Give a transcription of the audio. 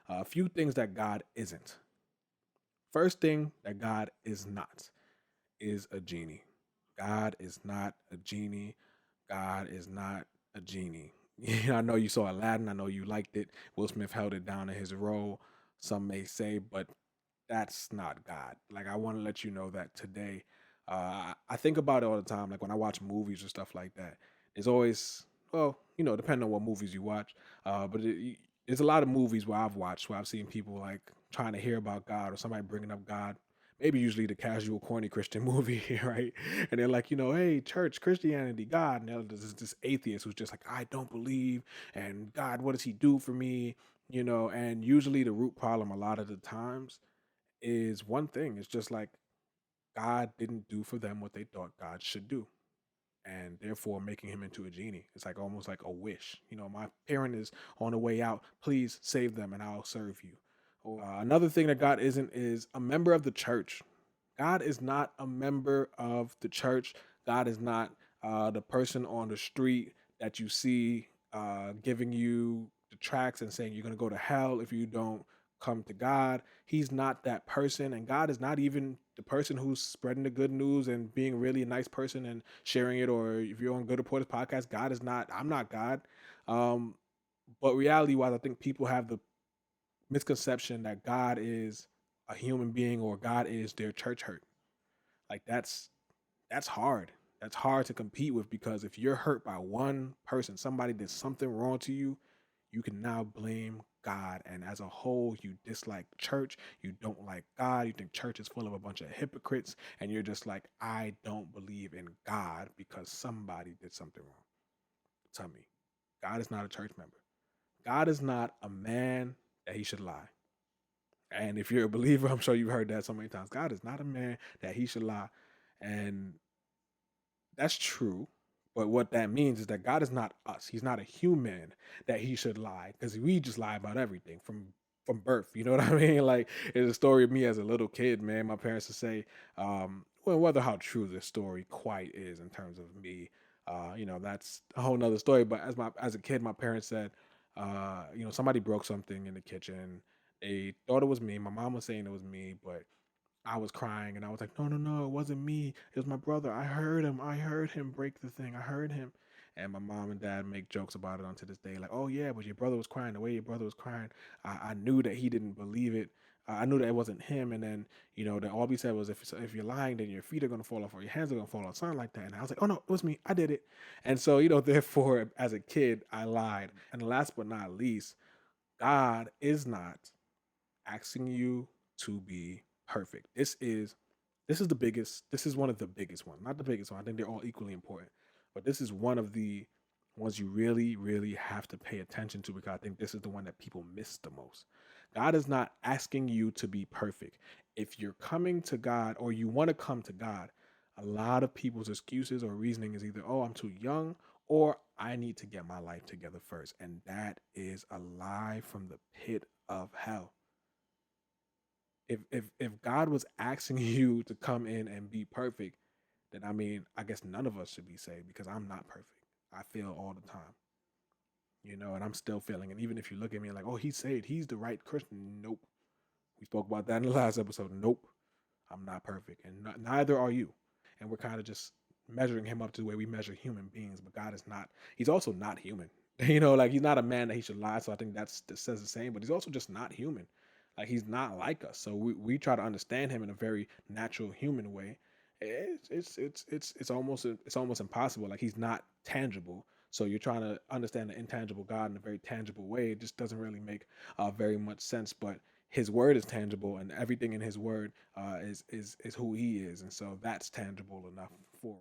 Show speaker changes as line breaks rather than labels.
A few things that God isn't. First thing that God is not is a genie. God is not a genie. God is not a genie. I know you saw Aladdin. I know you liked it. Will Smith held it down in his role. Some may say, but that's not God. Like, I want to let you know that today. I think about it all the time. Like when I watch movies or stuff like that, there's always, well, depending on what movies you watch, there's a lot of movies where I've watched where I've seen people like trying to hear about God or somebody bringing up God. Maybe usually the casual, corny Christian movie, right? And they're like, hey, church, Christianity, God. And there's this atheist who's just like, I don't believe. And God, what does he do for me? And usually the root problem a lot of the times is one thing. It's just like God didn't do for them what they thought God should do, and therefore making him into a genie. It's like almost like a wish. My parent is on the way out. Please save them, and I'll serve you. Another thing that God isn't is a member of the church. God is not a member of the church. God is not the person on the street that you see giving you the tracts and saying you're going to go to hell if you don't come to God. He's not that person. And God is not even the person who's spreading the good news and being really a nice person and sharing it. Or if you're on Good Reporters podcast, God is not, I'm not God. Um, but reality wise, I think people have the misconception that God is a human being or God is their church hurt. Like that's hard. That's hard to compete with because if you're hurt by one person, somebody did something wrong to you, you can now blame God. And as a whole, you dislike church. You don't like God. You think church is full of a bunch of hypocrites. And you're just like, I don't believe in God because somebody did something wrong. Tell me, God is not a church member. God is not a man that he should lie. And if you're a believer, I'm sure you've heard that so many times. God is not a man that he should lie. And that's true. But what that means is that God is not us. He's not a human that he should lie because we just lie about everything from birth. You know what I mean? Like it's a story of me as a little kid, man. My parents would say, well, whether how true this story quite is in terms of me, that's a whole nother story. But as a kid, my parents said, somebody broke something in the kitchen. They thought it was me. My mom was saying it was me, but I was crying and I was like, no, no, no, it wasn't me. It was my brother. I heard him. I heard him break the thing. I heard him. And my mom and dad make jokes about it unto this day. Like, oh, yeah, but your brother was crying. The way your brother was crying, I knew that he didn't believe it. I knew that it wasn't him. And then, that all he said was, if you're lying, then your feet are going to fall off or your hands are going to fall off, something like that. And I was like, oh, no, it was me. I did it. And so, therefore, as a kid, I lied. And last but not least, God is not asking you to be perfect. This is the biggest. This is one of the biggest ones. Not the biggest one. I think they're all equally important, but this is one of the ones you really, really have to pay attention to because I think this is the one that people miss the most. God is not asking you to be perfect. If you're coming to God or you want to come to God, a lot of people's excuses or reasoning is either, oh, I'm too young or I need to get my life together first. And that is a lie from the pit of hell. If God was asking you to come in and be perfect, then I mean, I guess none of us should be saved because I'm not perfect. I fail all the time, and I'm still failing. And even if you look at me like, oh, he's saved, he's the right Christian. Nope. We spoke about that in the last episode. Nope. I'm not perfect, and neither are you. And we're kind of just measuring him up to the way we measure human beings. But God is not. He's also not human. Like he's not a man that he should lie. So I think that says the same. But he's also just not human. Like he's not like us. So we try to understand him in a very natural human way. It's almost impossible. Like he's not tangible. So you're trying to understand the intangible God in a very tangible way. It just doesn't really make very much sense. But his word is tangible, and everything in his word is who he is, and so that's tangible enough for